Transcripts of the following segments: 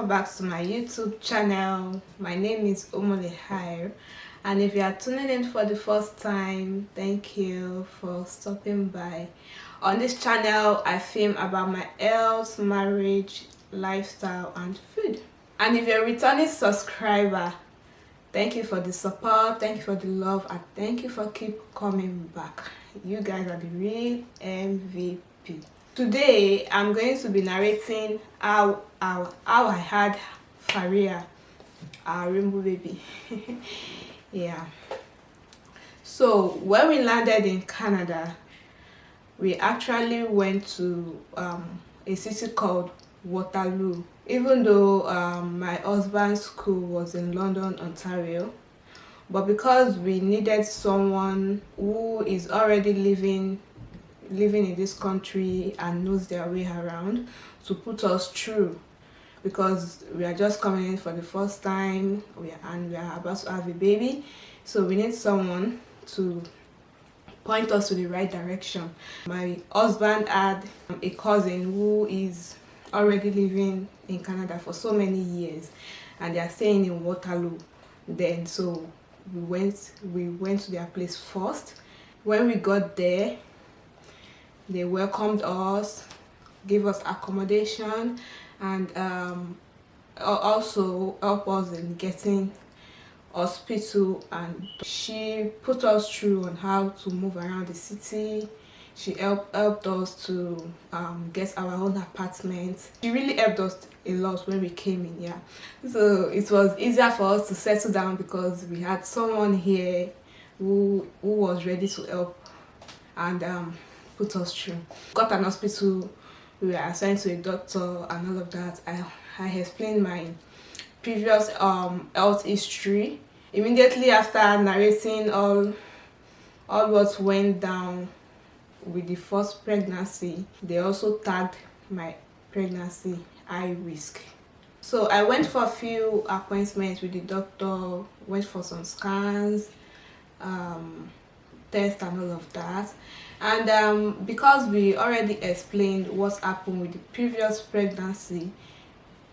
welcome back to my YouTube channel. My name is Omolehire, and if you are tuning in for the first time, thank you for stopping by. On this channel I film about my health, marriage, lifestyle and food. And if you're a returning subscriber, thank you for the support, thank you for the love, and thank you for keep coming back. You guys are the real MVP. Today I'm going to be narrating how I had Faria, our rainbow baby. Yeah. So when we landed in Canada, we actually went to a city called Waterloo. Even though my husband's school was in London, Ontario, but because we needed someone who is already living in this country and knows their way around to put us through, because we are just coming in for the first time, we are about to have a baby, so we need someone to point us to the right direction. My husband had a cousin who is already living in Canada for so many years, and they are staying in Waterloo. Then so we went to their place first. When we got there, they welcomed us, gave us accommodation, and also helped us in getting hospital, and she put us through on how to move around the city. She helped us to get our own apartment. She really helped us a lot when we came in. Yeah, so it was easier for us to settle down because we had someone here who was ready to help and put us through. Got an hospital, we were assigned to a doctor and all of that. I explained my previous health history. Immediately after narrating all what went down with the first pregnancy, they also tagged my pregnancy high risk. So I went for a few appointments with the doctor, went for some scans, tests and all of that. And because we already explained what happened with the previous pregnancy,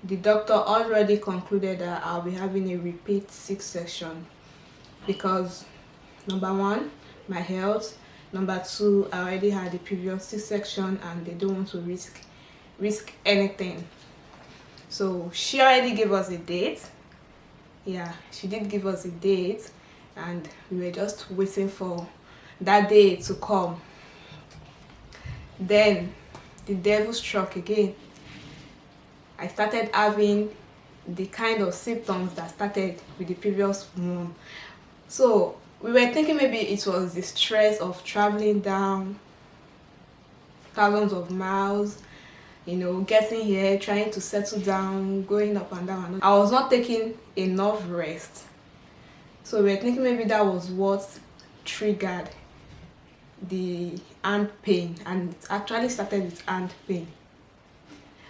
the doctor already concluded that I'll be having a repeat C-section because number one, my health, number two, I already had the previous C-section and they don't want to risk anything. So she already gave us a date. Yeah, she did give us a date, and we were just waiting for that day to come. Then the devil struck again. I started having the kind of symptoms that started with the previous one. So we were thinking maybe it was the stress of traveling down thousands of miles, getting here, trying to settle down, going up and down. I was not taking enough rest. So we were thinking maybe that was what triggered the hand pain, and it actually started with hand pain,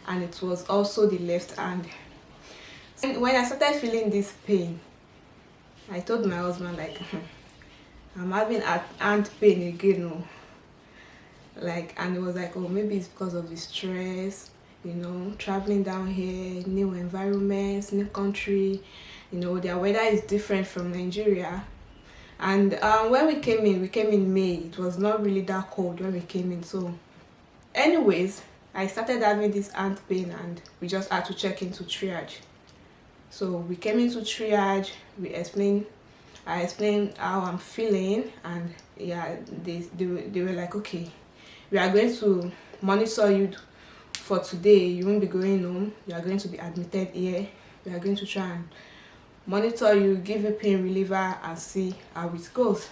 and it was also the left hand. And when I started feeling this pain, I told my husband, like, I'm having hand pain again. And it was like, oh, maybe it's because of the stress, traveling down here, new environments, new country, their weather is different from Nigeria. And when we came in May. It was not really that cold when we came in. So anyways, I started having this hand pain and we just had to check into triage. So we came into triage, I explained how I'm feeling, and yeah, they were like, okay, we are going to monitor you for today. You won't be going home, you are going to be admitted here. We are going to try and monitor you, give you pain reliever and see how it goes.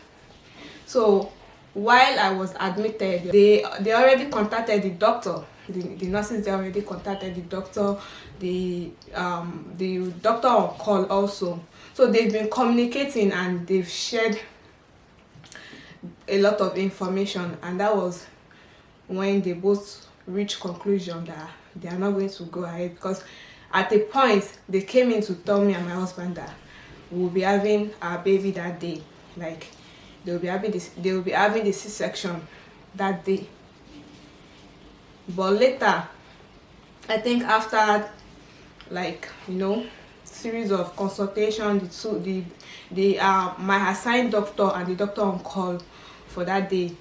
So while I was admitted, they already contacted the doctor. The nurses, they already contacted the doctor, the doctor on call also. So they've been communicating and they've shared a lot of information, and that was when they both reached conclusion that they are not going to go ahead, because at a point they came in to tell me and my husband that we'll be having our baby that day. Like they will be having the C-section that day. But later, I think after like, series of consultation, the my assigned doctor and the doctor on call for that day.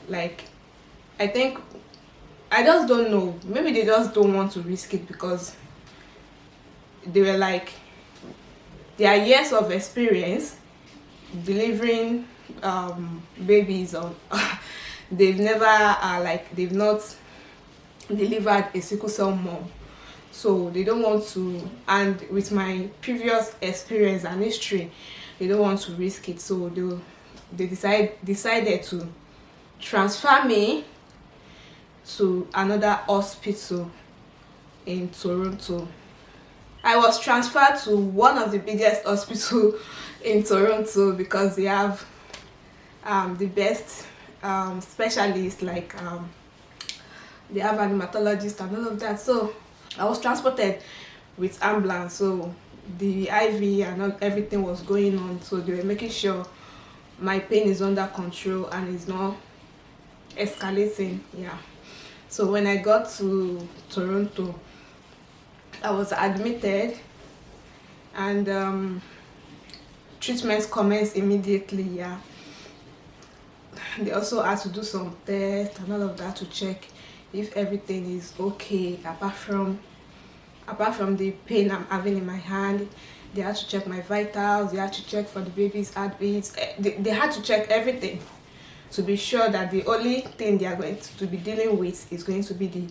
Like, I think, I just don't know, maybe they just don't want to risk it, because they were like, their years of experience delivering babies on they've never they've not delivered a sickle cell mom, so they don't want to, and with my previous experience and history, they don't want to risk it. So they decided to transfer me to another hospital in Toronto. I was transferred to one of the biggest hospitals in Toronto, because they have the best specialists, like they have an hematologist and all of that. So I was transported with ambulance, so the IV and everything was going on, so they were making sure my pain is under control and is not escalating. Yeah. So when I got to Toronto, I was admitted, and treatment commenced immediately. Yeah, they also had to do some tests and all of that to check if everything is okay, apart from the pain I'm having in my hand. They had to check my vitals, they had to check for the baby's heartbeats. They had to check everything to be sure that the only thing they are going to be dealing with is going to be the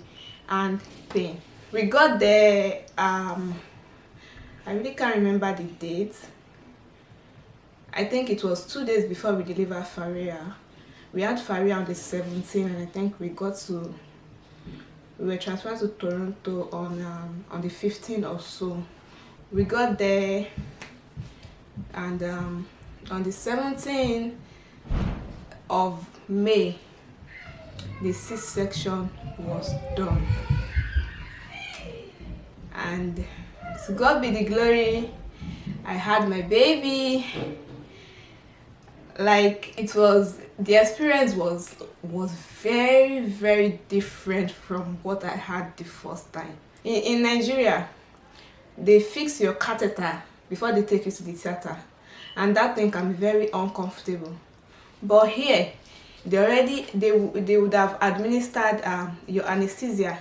hand pain. We got there, I really can't remember the date. I think it was 2 days before we delivered Faria. We had Faria on the 17th, and I think we were transferred to Toronto on the 15th or so. We got there, and on the 17th of May, the C-section was done. And to God be the glory, I had my baby. Like, the experience was very, very different from what I had the first time. In Nigeria, they fix your catheter before they take you to the theater, and that thing can be very uncomfortable. But here, they would have administered your anesthesia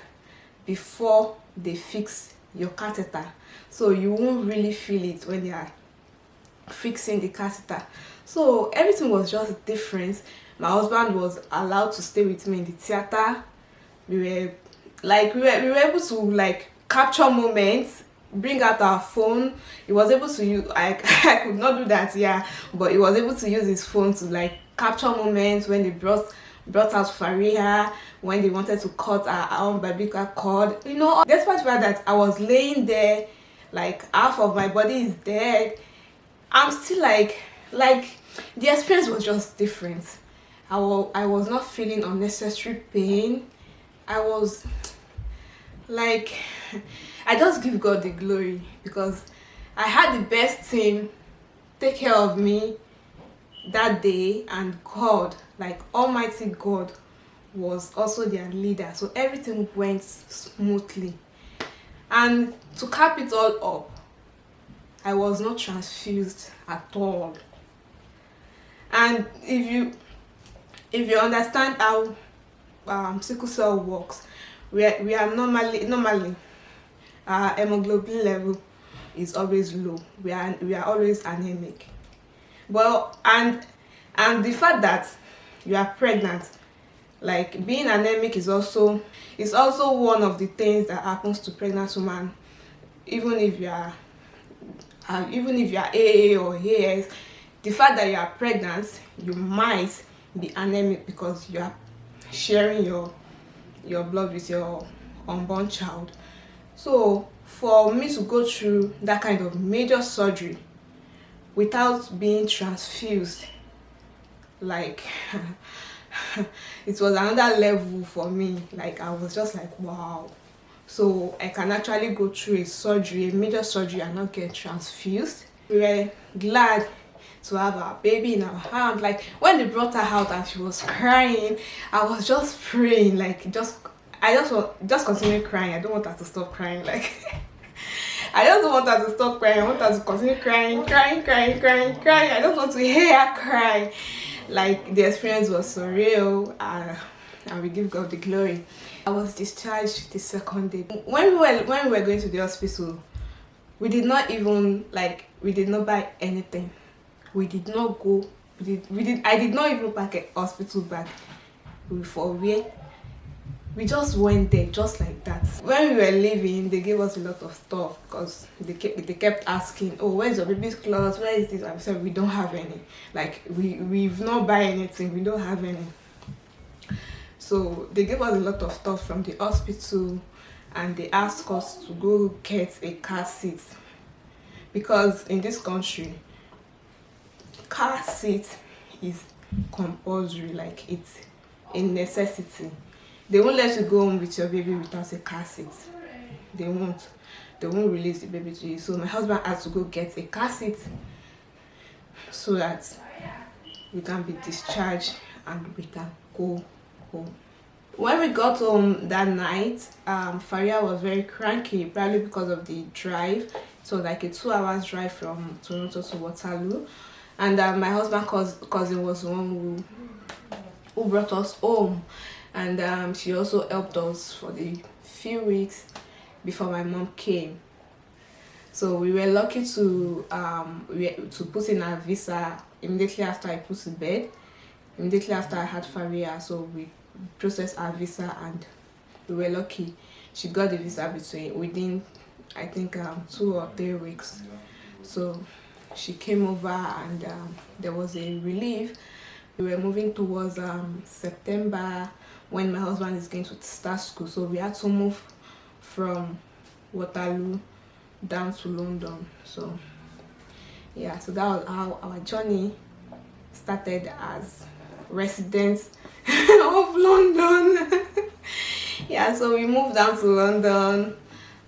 before they fix your catheter, so you won't really feel it when they are fixing the catheter. So everything was just different. My husband was allowed to stay with me in the theater. We were able to capture moments, bring out our phone. He was able to use, I could not do that, yeah, but he was able to use his phone to capture moments when they brought out Faria, when they wanted to cut our umbilical cord. Despite the fact that I was laying there, half of my body is dead, I'm still the experience was just different. I was not feeling unnecessary pain. I was I just give God the glory, because I had the best team take care of me that day, and God, Almighty God, was also their leader, so everything went smoothly. And to cap it all up, I was not transfused at all. And if you understand how sickle cell works, we are normally our hemoglobin level is always low. We are always anemic. Well, and the fact that you are pregnant, being anemic is also one of the things that happens to pregnant women. Even if you are AA or AS, the fact that you are pregnant, you might be anemic, because you are sharing your blood with your unborn child. So for me to go through that kind of major surgery without being transfused, it was another level for me. I was just wow. So I can actually go through a major surgery, and not get transfused. We were glad to have our baby in our hand. When they brought her out and she was crying, I was just praying, I just continue crying. I don't want her to stop crying. I just don't want her to stop crying. I want her to continue crying. I don't want to hear her cry. Like, the experience was surreal, and we give God the glory. I was discharged the second day. When we were going to the hospital, we did not even, like, we did not buy anything. We did not go. I did not even pack a hospital bag for where. We just went there just like that. When we were leaving, they gave us a lot of stuff because they kept asking, oh, where's your baby's clothes, where is this? I said, we don't have any. Like, we've not buy anything, we don't have any. So they gave us a lot of stuff from the hospital, and they asked us to go get a car seat, because in this country, car seat is compulsory, like it's a necessity. They won't let you go home with your baby without a car seat. They won't release the baby to you. So my husband had to go get a car seat so that we can be discharged and we can go home. When we got home that night, Faria was very cranky, probably because of the drive. So like a 2 hours drive from Toronto to Waterloo. And my husband's cousin was the one who brought us home. And she also helped us for the few weeks before my mom came. So we were lucky to put in our visa immediately after I put to bed, immediately after I had Faria. So we processed our visa, and we were lucky. She got the visa within I think 2 or 3 weeks. So she came over, and there was a relief. We were moving towards September, when my husband is going to start school. So we had to move from Waterloo down to London. So yeah, so that was how our journey started as residents of London. Yeah, so we moved down to London.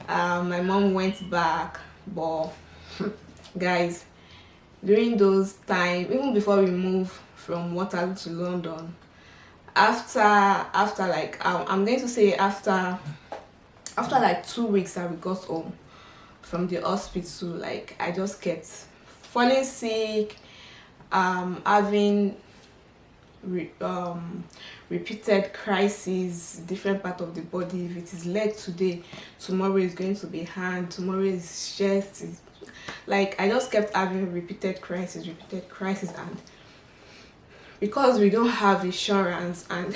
My mom went back, but guys, during those time, even before we moved from Waterloo to London, after like I'm going to say after like 2 weeks that we got home from the hospital, like I just kept falling sick, having repeated crises, different part of the body. If it is leg today, tomorrow is going to be hand, tomorrow is chest. Like I just kept having repeated crises, and because we don't have insurance, and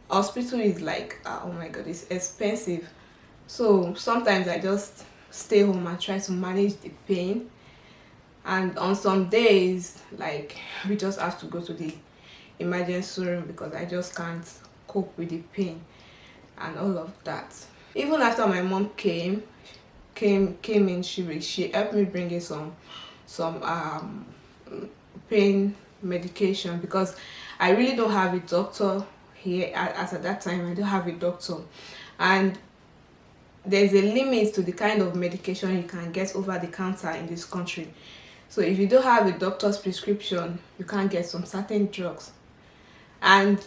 hospital is like oh my god, it's expensive. So sometimes I just stay home and try to manage the pain, and on some days like we just have to go to the emergency room because I just can't cope with the pain and all of that. Even after my mom came in, she helped me bring in some pain medication, because I really don't have a doctor here as at that time. I don't have a doctor, and there's a limit to the kind of medication you can get over the counter in this country. So if you don't have a doctor's prescription, you can't get some certain drugs, and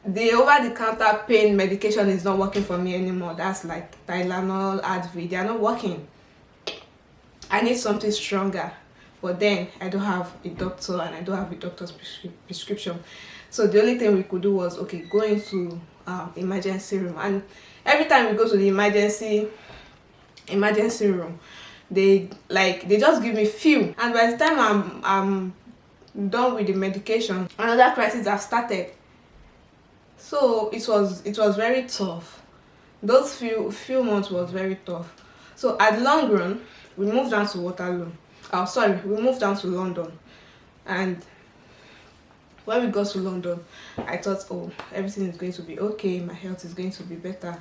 the over-the-counter pain medication is not working for me anymore. That's like Tylenol, Advil, they are not working. I need something stronger, but then I don't have a doctor, and I don't have a doctor's prescription. So the only thing we could do was, okay, go into emergency room. And every time we go to the emergency room, they just give me few, and by the time I'm done with the medication, another crisis have started. So it was very tough. Those few months was very tough. So at the long run, we moved down to Waterloo. We moved down to London. And when we got to London, I thought, oh, everything is going to be okay, my health is going to be better.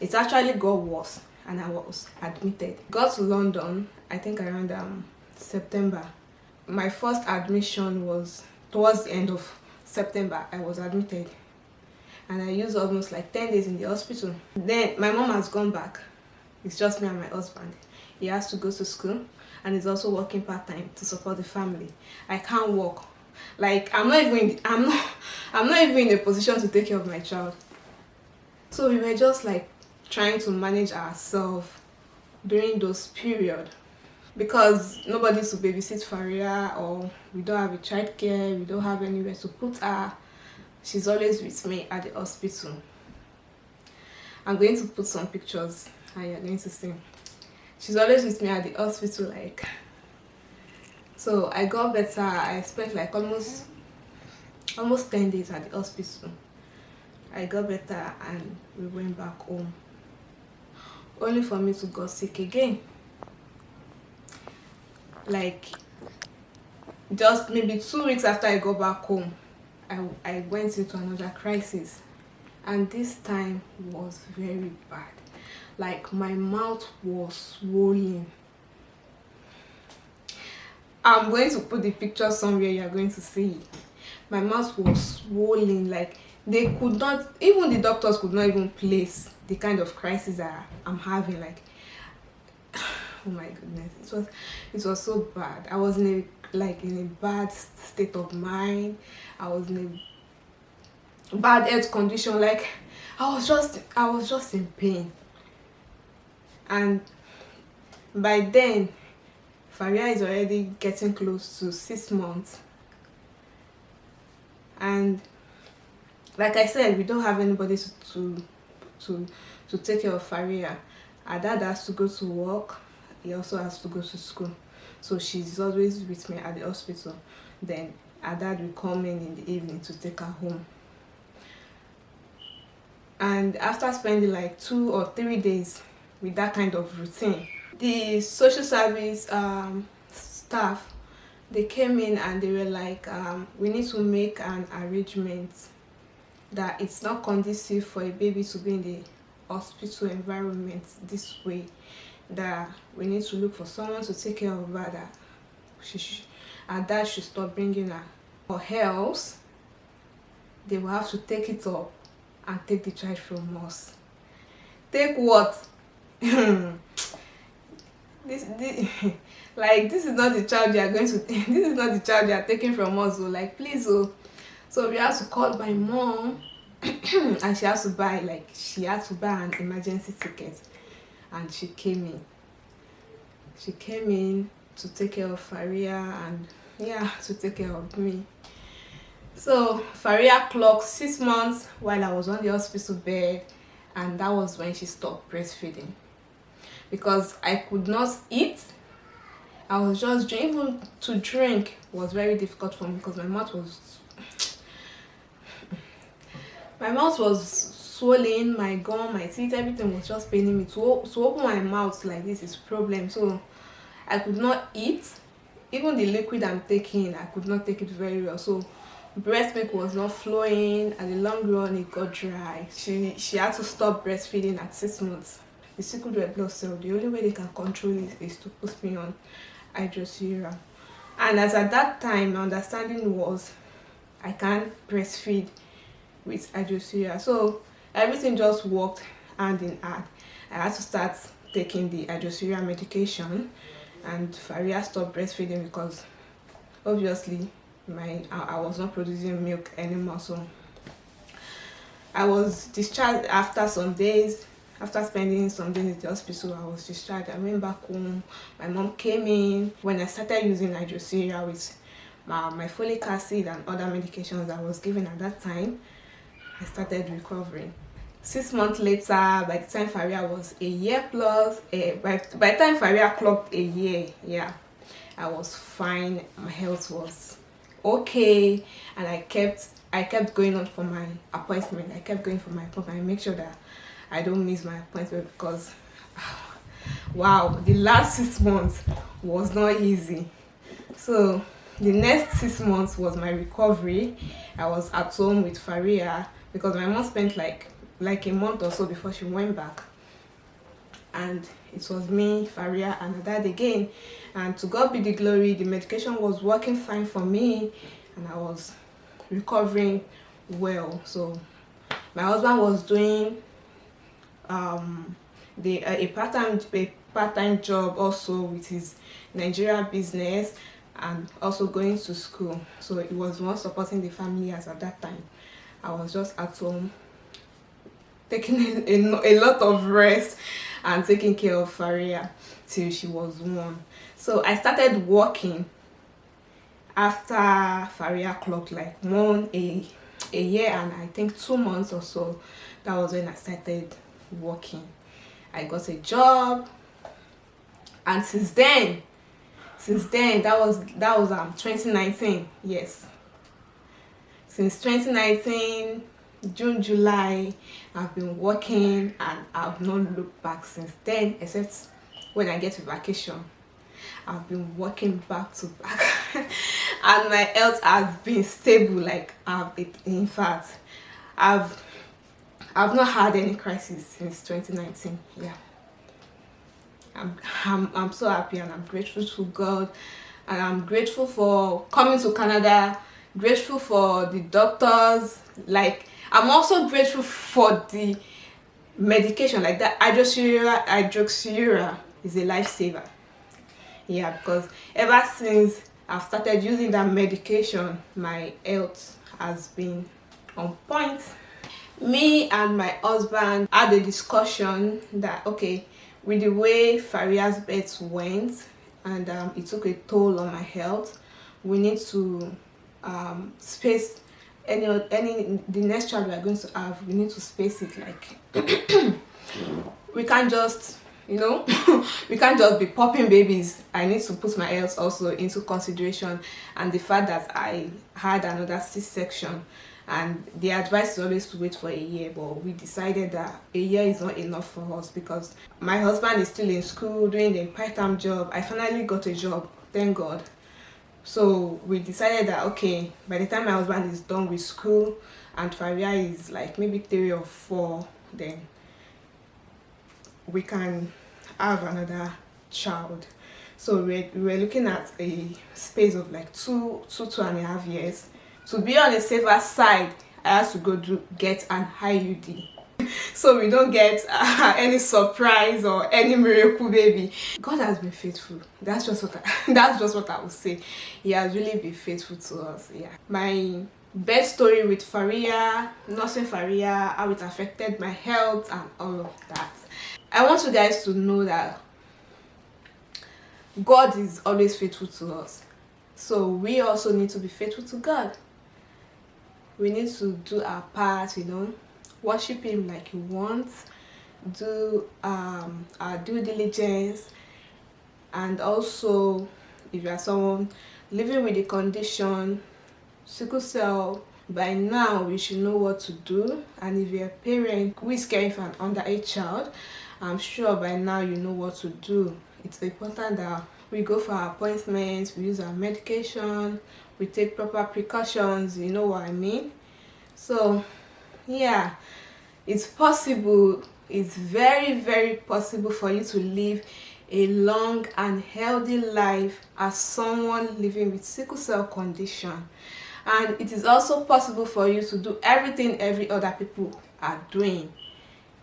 It actually got worse, and I was admitted. Got to London, I think around September. My first admission was towards the end of September. I was admitted, and I used almost like 10 days in the hospital. Then my mom has gone back. It's just me and my husband. He has to go to school, and he's also working part-time to support the family. I can't work. Like I'm not even in a position to take care of my child. So we were just like trying to manage ourselves during those period, because nobody to babysit Faria, or we don't have a child care, we don't have anywhere to put her. She's always with me at the hospital. I'm going to put some pictures and you're going to see. She's always with me at the hospital, like. So I got better. I spent like almost 10 days at the hospital. I got better and we went back home, only for me to go sick again. Like, just maybe 2 weeks after I got back home, I went into another crisis, and this time was very bad. Like, my mouth was swollen. I'm going to put the picture somewhere, you're going to see it. My mouth was swollen, like they could not, even the doctors could not even place the kind of crisis that I'm having. Like, oh my goodness, it was so bad. I was in a bad state of mind. I was in a bad health condition. Like, I was just in pain. And by then, Faria is already getting close to 6 months, and like I said, we don't have anybody to take care of Faria. Our dad has to go to work. He also has to go to school, so she's always with me at the hospital. Then our dad will come in the evening to take her home. And after spending like 2 or 3 days with that kind of routine, the social service staff, they came in and they were like, we need to make an arrangement that it's not conducive for a baby to be in the hospital environment this way, that we need to look for someone to take care of her, that her dad should stop bringing her, or else they will have to take it up and take the child from us. Take what? this like, this is not the child you are going to this is not the child you are taking from us. So, like, please. So we have to call my mom and she has to buy an emergency ticket, and she came in to take care of Faria, and to take care of me. So Faria clocked 6 months while I was on the hospital bed, and that was when she stopped breastfeeding, because I could not eat. I was just even to drink was very difficult for me, because my mouth was swollen, my gum, my teeth, everything was just paining me. To open my mouth like this is a problem. So I could not eat. Even the liquid I'm taking, I could not take it very well. So breast milk was not flowing. At the long run, it got dry. She had to stop breastfeeding at 6 months. The sickle red blood cell, the only way they can control it is to put me on Hydroxyurea. And as at that time, my understanding was I can't breastfeed with Hydroxyurea. So everything just worked hand in hand. I had to start taking the Hydroxyurea medication, and Faria stopped breastfeeding because obviously I was not producing milk anymore. So I was discharged after some days. After spending some days in the hospital, I was discharged. I went back home. My mom came in. When I started using Hydroxyurea with my folic acid and other medications I was given at that time, I started recovering. 6 months later, by the time Faria was a year plus, by the time Faria clocked a year, I was fine. My health was okay, and I kept going on for my appointment. I make sure that I don't miss my appointment, because wow, the last 6 months was not easy. So the next 6 months was my recovery. I was at home with Faria, because my mom spent like a month or so before she went back, and it was me, Faria, and Dad again. And to God be the glory, the medication was working fine for me, and I was recovering well. So my husband was doing a part-time job also with his Nigeria business, and also going to school. So it was more supporting the family as at that time. I was just at home taking a lot of rest and taking care of Faria till she was 1. So I started working after Faria clocked like a year and I think 2 months or so. That was when I started working. I got a job, and since then that was 2019. Yes, since 2019 June, July, I've been working and I've not looked back since then, except when I get to vacation. I've been working back to back and my health has been stable. Like in fact, I've not had any crisis since 2019. Yeah, I'm so happy and I'm grateful to God, and I'm grateful for coming to Canada, grateful for the doctors. Like, I'm also grateful for the medication, like that hydroxyurea is a lifesaver. Yeah, because ever since I've started using that medication, my health has been on point. Me and my husband had a discussion that, okay, with the way Faria's birth went, and it took a toll on my health, we need to space the next child we are going to have. We need to space it. Like, we can't just, we can't just be popping babies. I need to put my health also into consideration, and the fact that I had another C-section, and the advice is always to wait for a year, but we decided that a year is not enough for us because my husband is still in school doing the part-time job. I finally got a job, thank God. So we decided that, okay, by the time my husband is done with school and Faria is like maybe 3 or 4, then we can have another child. So we're looking at a space of like 2.5 years. To be on the safer side, I have to go get an IUD, so we don't get any surprise or any miracle baby. God has been faithful. That's just what I would say. He has really been faithful to us. Yeah. My best story with Faria, nursing Faria, how it affected my health and all of that. I want you guys to know that God is always faithful to us. So we also need to be faithful to God. We need to do our part, worship Him like He wants, do our due diligence, and also, if you are someone living with the condition sickle cell, by now you should know what to do. And if you're a parent who is caring for an underage child, I'm sure by now you know what to do. It's important that we go for our appointments, we use our medication, we take proper precautions, you know what I mean? So yeah, it's possible, it's very, very possible for you to live a long and healthy life as someone living with sickle cell condition. And it is also possible for you to do everything every other people are doing.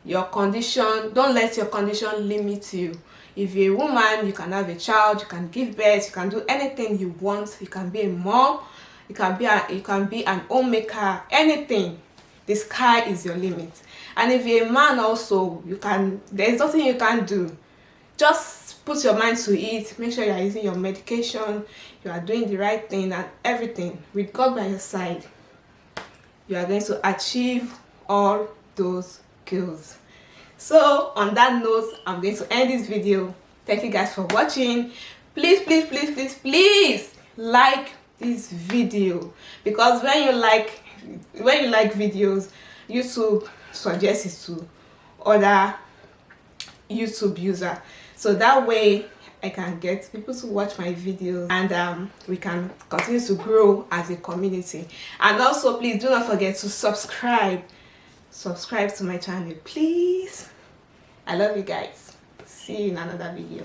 Your condition, don't let your condition limit you. If you're a woman, you can have a child, you can give birth, you can do anything you want. You can be a mom, you can be an homemaker, anything. The sky is your limit. And if you're a man also, there's nothing you can't do. Just put your mind to it, make sure you are using your medication, you are doing the right thing, and everything. With God by your side, you are going to achieve all those goals. So on that note, I'm going to end this video. Thank you guys for watching. Please like this video, because when you like videos, YouTube suggests it to other YouTube users, so that way I can get people to watch my videos, and we can continue to grow as a community. And also, please do not forget to subscribe to my channel, please. I love you guys. See you in another video.